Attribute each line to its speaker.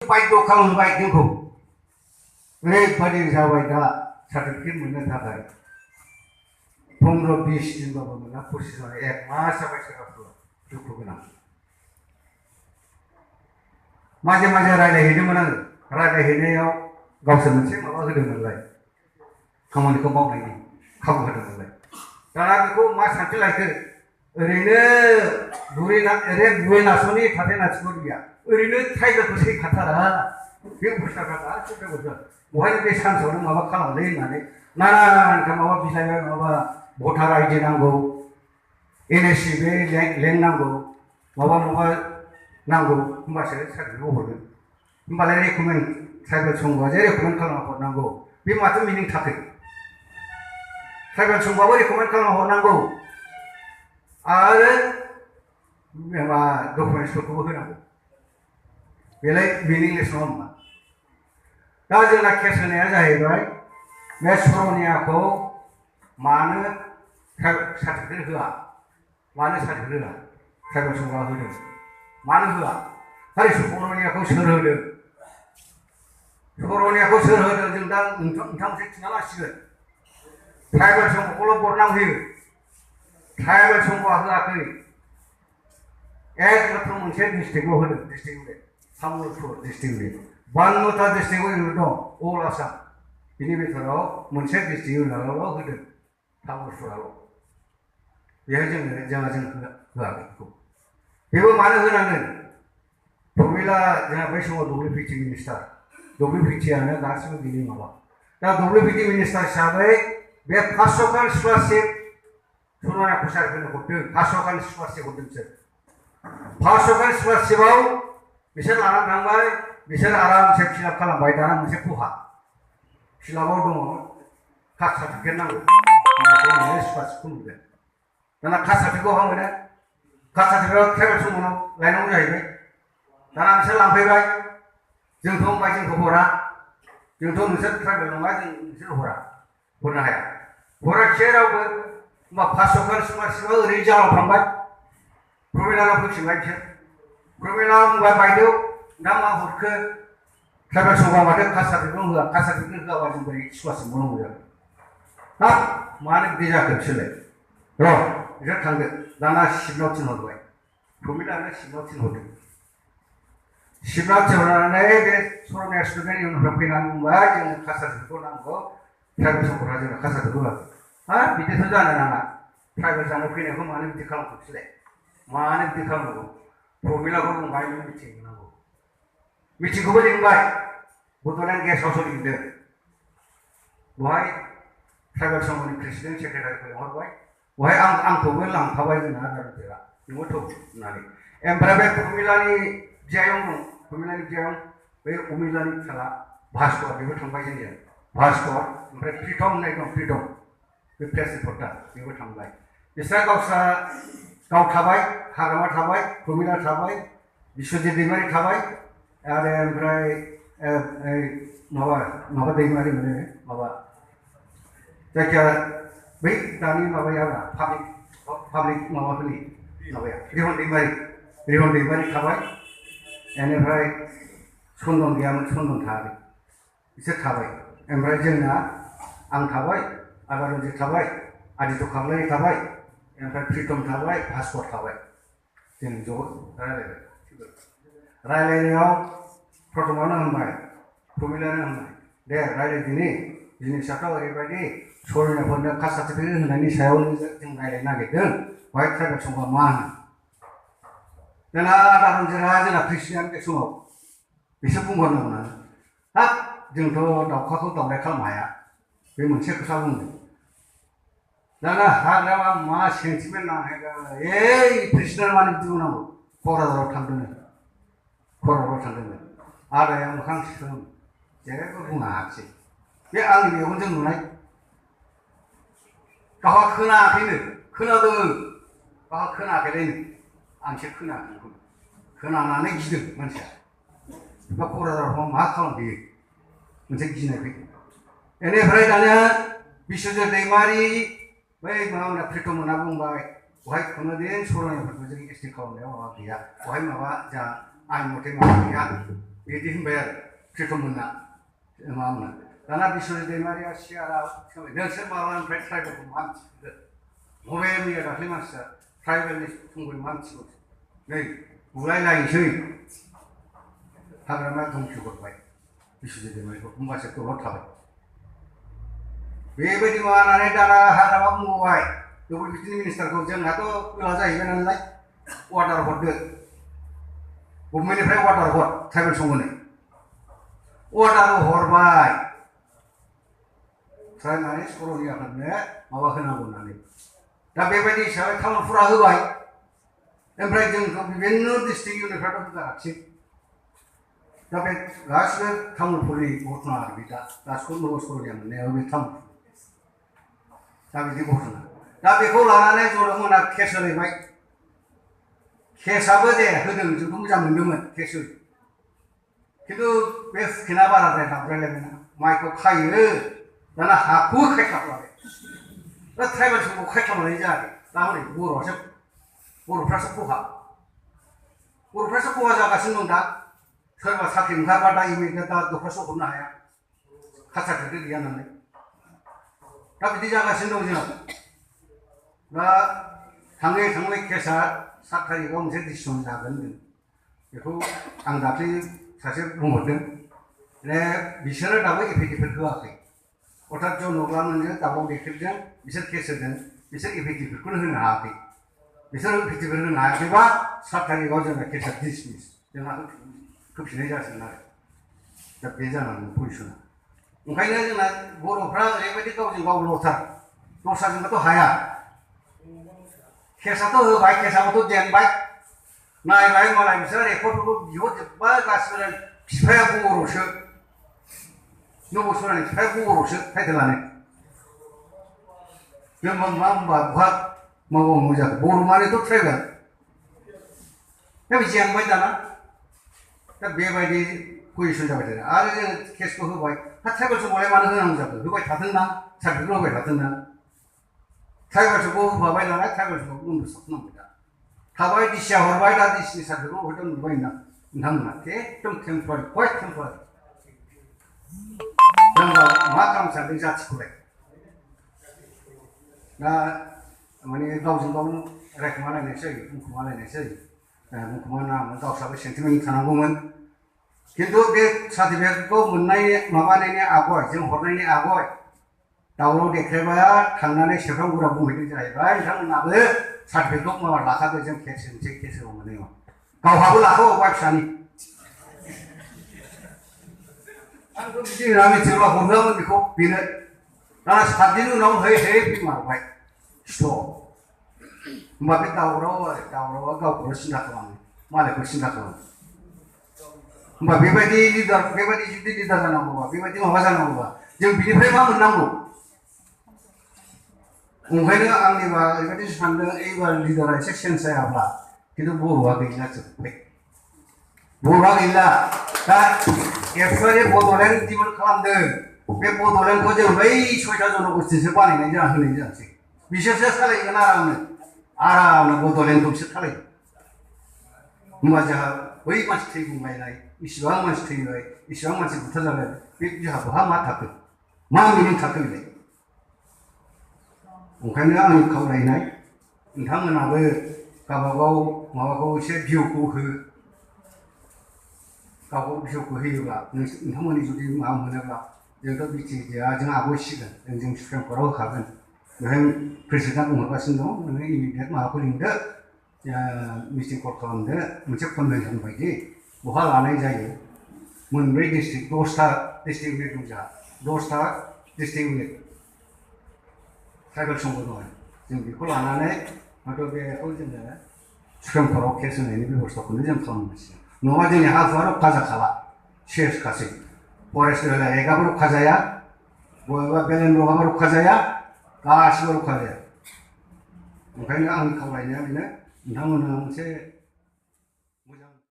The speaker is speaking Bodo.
Speaker 1: बाइक खालामबाय जोंखौ ओरैबायदि जाबाय दा सार्टिफिकेट मोननो थाखाय 15-20 दिनबाबो मोना प्रसेसआव 1 मास जाबाय सोरबाफोर दुखु गोनां माजे माजे रायलायहैदोंमोन आङो रायलायहैनायाव गावसोर मोनसे माबा होदोंमोनलाय खामानिखौ मावनायनि खाबु होदोंमोनलाय दाना बेखौ मा सानसे लायखो ओरैनो बुरेनासनि थाथाय नाथिखौ गैया ओरैनो ट्राइबेलखौ सैखाथारा बे बुस्थुफ्रा गासिबो बहाय बे सान्सआवनो माबा खालामलै होननानै नानानथा माबा बिलाइबाय माबा भटार आइडि नांगौ NSC बे लेंक नांगौ माबा नांगौ होमबासो सार्टिफिकेटखौ हरगोन होमबालाय रेकमेन्ड ट्राइबेल संघआ जे रेकमेन्ड खालामना हरनांगौ बे माथो मिनिं थाखो ट्राइबेल संघआबो रेकमेन्ड खालामना हरनांगौ आरो माबा डकुमेन्टसफोरखौबो होनांगौ बेलाय मिनिंलेस नङा होमबा दा जोंना केस होनाया जाहैबाय बे सर'नियाखौ मानो सार्टिफिकेट होआ मानो सार्टिफिकेट होआ ट्राइबेल संघआ होदों मानो होआ आरो सर'नियाखौ सोर होदों सर'नियाखौ सोर होदों जों दा नोंथांमोनसे खिन्था लासिगोन ट्राइबेल संघखौल' बरनाम होयो ट्राइबेल संघआ होआखै एकमात्र मोनसे डिस्ट्रिक्टआव होदों डिस्ट्रिक्ट तामुलपुर डिस्ट्रिक्ट 52टा डिस्ट्रिक्टआव दं अल आसाम बिनि बिथोराव मोनसे डिस्ट्रिक्ट होनायल' होदों तामुलपुराल' बेहाय जों होआखै बेखौ बेबो मानो होनांगोन प्रमिला जोंहा बै समाव WPT मिनिस्टार WPTआनो गासिबो बिनि माबा दा WPT मिनिस्टार हिसाबै बे 500खान स्कलारशिप सर'निया कसारिफोरनो हरदों 500खान स्कलारशिप हरदों बिसोर 500खान स्कलारशिपआव बिसोर लानानै थांबाय बिसोर आरामसे फिलाप खालामबाय दाना मोनसे खहा फिलापआव दङ कास्ट सार्टिफिकेट नांगौ होनबासो स्कलारशिपखौ मोनगोन दाना कास्ट सार्टिफिकेटखौ बहा मोनो कास्ट सार्टिफिकेटआव ट्राइबेल संघनाव लायनांगौ जाहैबाय दाना बिसोर लांफैबाय जोंथ' होनबाय जोंखौ हरा जोंथ' नोंसोर ट्राइबेल नङा जों नोंसोर हरनो हाया हराखिसै रावबो होमबा 500खान स्कलारशिपआ ओरैनो जालाव थांबाय प्रमिलानाव फैफिनबाय बिसोर प्रमिला बुंबाय बायदेव दा मा हरखो ट्राइबेल संघआ माथो कास्ट सार्टिफिकेट होआ कास्ट सार्टिफिकेट होआबा जों बोरै स्कलारशिप मोननांगौ जागोन हाब मानो बिदि जाखो बिसोरलाय र' बिसोर थांदो दाना सिफनाव थिनहरबाय प्रमिलानो सिफनाव थिनहरदों सिफनाव थिनहरनानै बे सर'निया स्टुडेन्ट इउनियनफ्रा फैनानै बुंबाय जोंनो कास्ट सार्टिफिकेटखौ नांगौ ट्राइबेल संघफ्रा जोंनो कास्ट सार्टिफिकेट होआखै हाब बिदिथ' जानो नाङा ट्राइबेल जानो फैनायखौ मानो बिदि खालामखो बिसोरलाय मानो बिदि खालामनांगौ प्रमिलाखौ बुंबाय मिटिं होनांगौ मिटिंखौबो लिंबाय बड'लेण्ड गेस्ट हाउसआव लिंदों बहाय ट्राइबेल संघनि प्रेसिडेन्ट सेक्रेटारिखौ लिंहरबाय बहाय आंखौबो लांफाबाय जोंना आदारफोरा नोंबो थौ होननानै ओमफ्राय बे प्रमिलानि बियायं दं प्रमिलानि बियायं बे अमिलानि फिसाला भास्कर बेबो थांबाय जोंनिया भास्कर ओमफ्राय प्रितम होननाय दं प्रितम बे प्रेस रिपर्टार बेबो थांबाय बिस्रा गाव थाबाय हाग्रामा थाबाय प्रमिला थाबाय बिश्वजित दैमारि थाबाय आरो ओमफ्राय माबा दैमारि मोनो माबा जायखिया बै दानि माबाया पाब्लिक माबाफोरनि माबाया रिहन दैमारि थाबाय बेनिफ्राय चन्दन गैयामोन चन्दन थाबाय बिसोर थाबाय ओमफ्राय जोंना आं थाबाय आदा रन्जित थाबाय आदित्य खाख्लारि थाबाय ओमफ्राय प्रितम थाबाय भास्कर थाबाय जों ज' रायलायनायाव प्रथमावनो होनबाय प्रमिलानो होनबाय दे रायलायदिनि जिनिसाथ' ओरैबायदि सर'नियाफोरनो कास्ट सार्टिफिकेट होनायनि सायावनो जों रायलायनो नागिरदों बहाय ट्राइबेल संघआ मा होनो जोंना आदा रन्जितआ जोंना प्रेसिडेन्ट बे समाव बिसोर बुंहरनांगौना हाब जोंथ' दाउखाखौ दावराय खालामनो हाया बे मोनसे खोथा बुंदों दाना हाग्रामा मा सेन्टिमेन्ट नांगौ प्रेसिडेन्ट मानो बिदि बुंनांगौ क'क्राझाराव थांदोंमोन आदाया मोखां सोम जेबो बुंनो हायाखिसै बे आंनि मेगनजों नुनाय गावहा खोनायाखैनो खोनादों गावहा खोनायाखैलायनो आंसो खोनायाखै खोनानानै गिदों मानसिया दा क'क्राझाराव मा खालामफैयो मोनसे गिनाय फैदों बेनिफ्राय दानिया बिश्वजित दैमारि बै माबा प्रितम होनना बुंबाय बहाय खुनुदिन सर'नियाफोरखौ जों एसटि खालामनायाव माबा गैया बहाय माबा जा आइन मथे माबा गैया बिदि होनबाय आरो प्रितममोनना मामोन दाना बिश्वजित दैमारिया सियाराव नोंसोर माब्लानिफ्राय ट्राइबेलखौ मा मिथिखो बबे मैया दाख्लै मानसिया ट्राइबेलनि सोमोन्दै मा मिथिगौ नै बुलायलायनोसै हाग्रामाया धमखि हरबाय बिश्वजित दैमारिखौ होमबासो दलद थाबाय बेबायदि माबानानै दाना हाग्रामा बुंबाय डब्लिउबिटिनि मिनिस्टारखौ जोंहाथ' गोला जाहैबाय नालाय अर्डार हरदो गभर्नमेन्टनिफ्राय अर्डार हर ट्राइबेल संहोनो अर्डार हरबाय ट्राइबेल सर'नि आफादनो माबा होनांगौ होननानै दा बेबायदि हिसाबै तामुलपुरा होबाय ओमफ्राय जोंखौ बिभिन्न डिस्ट्रिक्ट इउनिटफ्राथ' होगाराखिसै दा बे गासिबो तामुलपुरनि घटना आरो बे दासिम नगर सर'निया मोननायाबो बे तामुलपुर दा बिदि घटना दा बेखौ लानानै जदमोना केस होलायबाय केसआबो दे होदों जोंथ' मोजां मोनदोंमोन केस होदों खिन्थु बे हुकेना बाराद्राय दाब्रायलायबायना माइखौ खायो दाना हाखौ खायख्लाबलाबाय दा ट्राइबेल समखौ खायख्लाबनानै जायाखै दा हनै बर'फ्रासो खहा जागासिनो दं दा सोरबा साख्रि ओंखारबा दा इमिडियेट दा दख्लासेयाव हरनो हाया कास्ट सार्टिफिकेट गैया नालाय दा बिदि जागासिनो दं जोंहा दा थाङै केसआ 7 तारिखआव मोनसे डिसिसन जागोन बेखौ आं दाख्लै सासे बुंहरदों बिसोरो दाबो एफिडेभिट होआखै अर्थात जनग्लामोनजों दाबाव देखेबजों बिसोर केस होदों बिसोर एफिडेभिटखौनो होनो हायाखै बिसोर एफिडेभिट होनो हायाखैबा 7 तारिखआव जोंना केसआ डिसमिस जोंहा होफिननाय जासिगोन आरो दा बे जानानै पजिसना ओंखायनो जोंना बर'फ्रा ओरैबायदि गावजों गाव लथार दस्राजोंबोथ' हाया केसआथ' होबाय केसआबोथ' जेनबाय नायबाय मालाय बिसोर रेकर्डफोरखौ बिहरजोब्बाय गासिबो बिफाया बर'सो नगर सर'नि बिफाया बर'सो टाइटेलानो जोंबा मा होनबा बहा मावनांगौ जाखो बर' मानिथ' ट्राइबेल दा बे जेनबाय दाना दा बेबायदि पजिसन जाबाय थादों आरो जों केसखौ होबाय दा ट्राइबेल समखौलाय मानो होनांगौ जाखो होबाय थाथोंना सार्टिफिकेट होबाय थाथोंना ट्राइबेल समखौ होबाय नालाय ट्राइबेल समखौ उन्दुसबनांबाय दा थाबाय डिसिया हरबाय दा डिसिनि सार्टिफिकेटखौ हरदों नुबाय नोंथांमोना एकदम टेम्परारि कुवाइट टेम्परारि जोंबा मा खालामनो सानदों जाथिखौलाय दा माने गावजों गाव रायखुमालायनायसो जायो बुंखुमालायनायसो जायो बुंखुमानाङामोन गावस्राबो सेन्टिमेन्ट थानांगौमोन खिन्थु बे सार्टिफिकेटखौ मोननाय माबानायनि आगय जों हरनायनि आगय दावराव देख्रेबा थांनानै सेरफांगुरियाव बुंहैदों जाहैबाय नोंथांमोनाबो सार्टिफिकेटखौ माबा लाखादो जों केस होनोसै केस होबा मोननाय नङा गावहाबो लाखाबावबाय फिसानि आंथ' बिदि होनना मिथियोब्ला हरहोआमोन बेखौ बेनो दाना 7 दिननि उनाव है बिमारबाय स्टप होमबा बे दावरावआ गावखौनो सिन्था खालामो मालायखौ सिन्था खालामो होमबा बेबायदि जुदि लिडार जानांगौबा बेबायदि माबा जानांगौबा जों बिनिफ्राय मा मोननांगौ ओंखायनो आंनिबा ओरैबायदि सानदों एबार लिडारा एसे चेन्ज जायाब्ला खिन्थु बर'आ गैला जोब्बाय बर'आ गैला दा एक्सुवेलि बड'लेण्ड डिमान्ड खालामदों बे बड'लेण्डखौ जों बै 6टा जनगोष्ठीसो बानायनाय होनाय जानोसै बिसोरसो सालायगोन आरामनो बड'लेण्डखौ बिसोर सालायगोन होमबा जोंहा बै मानसि थै बुंलायनाय इसिबां मानसि थैबाय इसिबां मानसि बुथारजाबाय बे जोंहा बहा मा थाखो मा मिनिं थाखो बेलाय ओंखायनो आंनि खावलायनाय नोंथांमोनाबो गावबागाव माबाखौ एसे भिउखौ गावबागाव भिउखौ होयोब्ला नोंथांमोननि जुदि माबा मोनोब्ला जोंथ' बिटिएडिआ जों आवगायसिगोन जों सुप्रिम कर्टआव होखागोन बेहाय प्रेसिडेन्टआ बुंहरगासिनो दं नोङो इमिडियेट माबाखौ लिंदो मिटिं कल खालामदो मोनसे कनभेनसन बायदि बहा लानाय जायो मोनब्रै डिस्ट्रिक्ट 10टा डिस्ट्रिक्ट इउनिट दं जोंहा 10टा डिस्ट्रिक्ट इउनिट ट्राइबेल संघ दं जों बेखौ लानानै हयथ' बेखौ जोङो सुप्रिम कर्टआव केस होनायनि बेबस्थाखौनो जों खालामनांसिगोन नङाबा जोंनि हाफोरा रखा जाखाला सेसखासै फरेस्ट एरियाबो रखा जाया बबेबा बेलेन रगाबो रखा जाया गासिबो रखा जाया ओंखायनो आंनि खावलायनाया बेनो नोंथांमोनहा मोनसे